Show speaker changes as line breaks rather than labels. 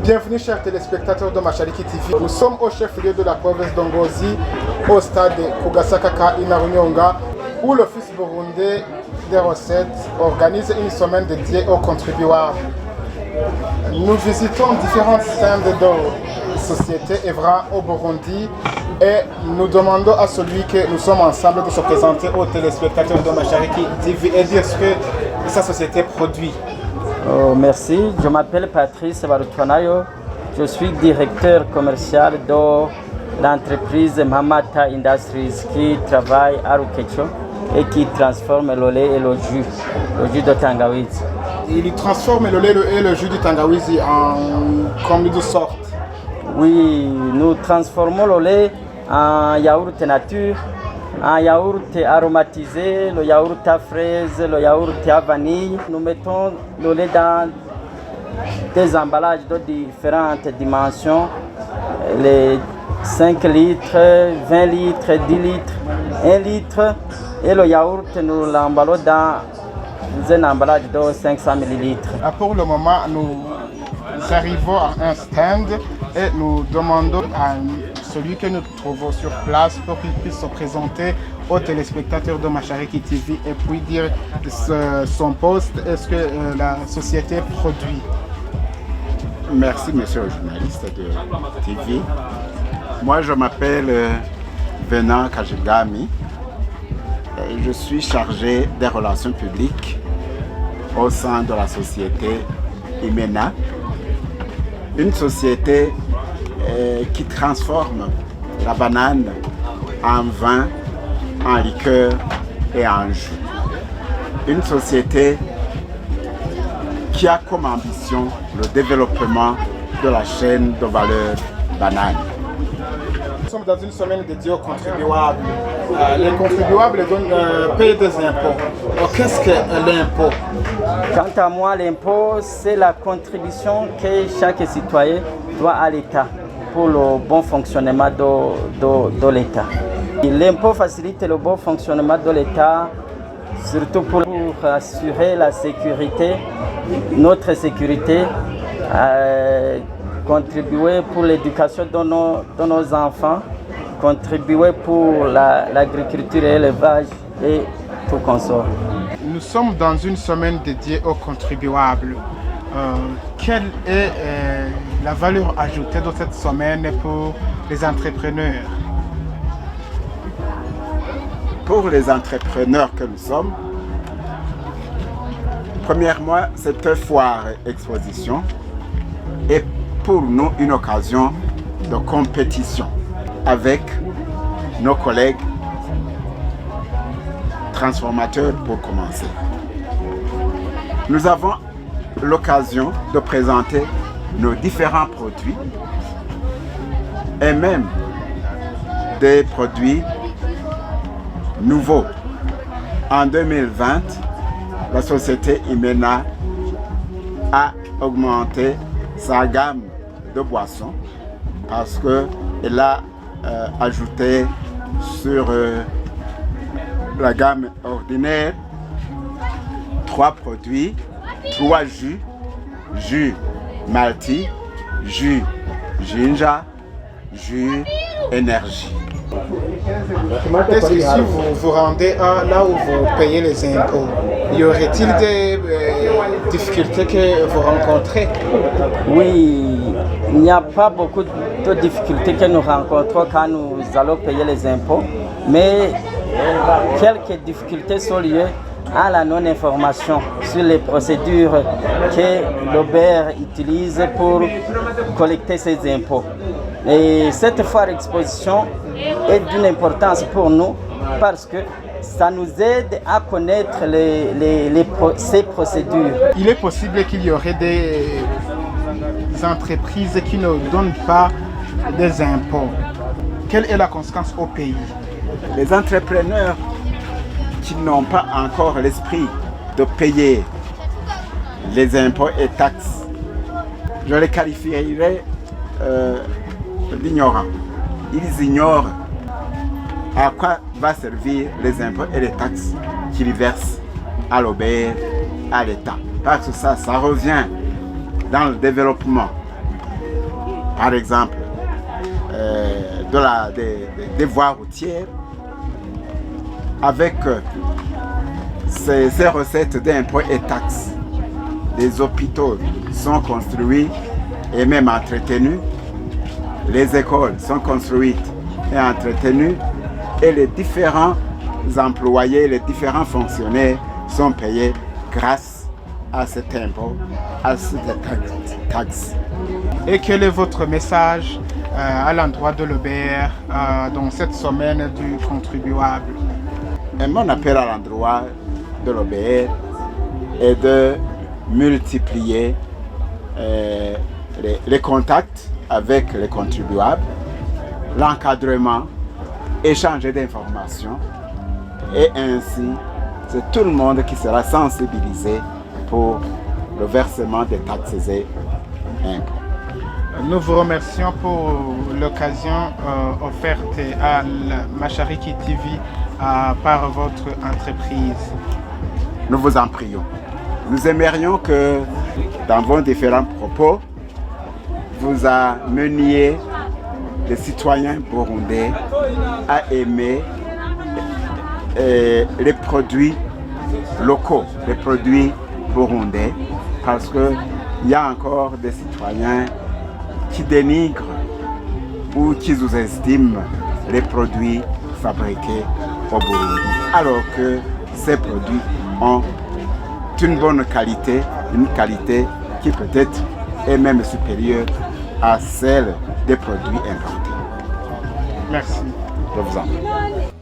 Bienvenue chers téléspectateurs de Mashariki TV. Nous sommes au chef-lieu de la province d'Ongozi, au stade Kugasakaka Inarunyonga, où l'Office burundais des recettes organise une semaine dédiée aux contribuables. Nous visitons différents stands de sociétés œuvrant au Burundi et nous demandons à celui que nous sommes ensemble de se présenter aux téléspectateurs de Mashariki TV et dire ce que sa société produit.
Oh, merci, je m'appelle Patrice Barutwanayo, je suis directeur commercial de l'entreprise Mamata Industries qui travaille à Rukecho et qui transforme le lait et le jus de tangawizi.
Il transforme le lait et le jus de tangawizi en combien de sortes?
Oui, nous transformons le lait en yaourt nature, en yaourt aromatisé, le yaourt à fraises, le yaourt à vanille. Nous mettons le lait dans des emballages de différentes dimensions, les 5 litres, 20 litres, 10 litres, 1 litre. Et le yaourt, nous l'emballons dans un emballage de 500 ml.
Pour le moment, nous arrivons à un stand et nous demandons à celui que nous trouvons sur place pour qu'il puisse se présenter aux téléspectateurs de Mashariki TV et puis dire son poste et ce que la société produit.
Merci monsieur le journaliste de TV. Moi je m'appelle Venant Kajigami. Je suis chargé des relations publiques au sein de la société Imena, une société qui transforme la banane en vin, en liqueur et en jus. Une société qui a comme ambition le développement de la chaîne de valeur banane.
Nous sommes dans une semaine dédiée aux contribuables. Les contribuables payent des impôts. Qu'est-ce que l'impôt?
Quant à moi, l'impôt, c'est la contribution que chaque citoyen doit à l'État pour le bon fonctionnement de l'État. L'impôt facilite le bon fonctionnement de l'État, surtout pour assurer la sécurité, notre sécurité, contribuer pour l'éducation de nos enfants, contribuer pour l'agriculture et l'élevage et tout consort.
Nous sommes dans une semaine dédiée aux contribuables. Quelle est la valeur ajoutée de cette semaine pour les entrepreneurs?
Pour les entrepreneurs que nous sommes, premièrement, cette foire exposition est pour nous une occasion de compétition avec nos collègues transformateurs pour commencer. Nous avons l'occasion de présenter nos différents produits et même des produits nouveaux. En 2020, la société Imena a augmenté sa gamme de boissons parce qu'elle a ajouté sur la gamme ordinaire 3 produits, 3 jus malty, jus ginger, jus énergie.
Est-ce que si vous vous rendez là où vous payez les impôts, y aurait-il des difficultés que vous rencontrez?
Oui, il n'y a pas beaucoup de difficultés que nous rencontrons quand nous allons payer les impôts, mais quelques difficultés sont liées à la non-information sur les procédures que l'OBER utilise pour collecter ses impôts. Et cette foire exposition est d'une importance pour nous parce que ça nous aide à connaître ces procédures.
Il est possible qu'il y aurait des entreprises qui ne donnent pas des impôts. Quelle est la conséquence au pays?
Les entrepreneurs qui n'ont pas encore l'esprit de payer les impôts et taxes, je les qualifierais d'ignorants. Ils ignorent à quoi va servir les impôts et les taxes qu'ils versent à l'OBER, à l'État. Parce que ça revient dans le développement par exemple, des voies routières, avec ces recettes d'impôts et taxes. Des hôpitaux sont construits et même entretenus. Les écoles sont construites et entretenues. Et les différents employés, les différents fonctionnaires sont payés grâce à cet impôt, à cette taxe.
Et quel est votre message à l'endroit de l'OBR dans cette semaine du contribuable?
Et mon appel à l'endroit de l'OBR est de multiplier les contacts avec les contribuables, l'encadrement, échanger d'informations, et ainsi c'est tout le monde qui sera sensibilisé pour le versement des taxes et impôts.
Nous vous remercions pour l'occasion offerte à la Mashariki TV par votre entreprise.
Nous vous en prions. Nous aimerions que dans vos différents propos, vous ameniez les citoyens burundais à aimer les produits locaux, les produits burundais, parce qu'il y a encore des citoyens qui dénigrent ou qui sous-estiment les produits fabriqués au Burundi, alors que ces produits ont une bonne qualité, une qualité qui peut-être est même supérieure à celle des produits importés.
Merci.
Je vous en prie.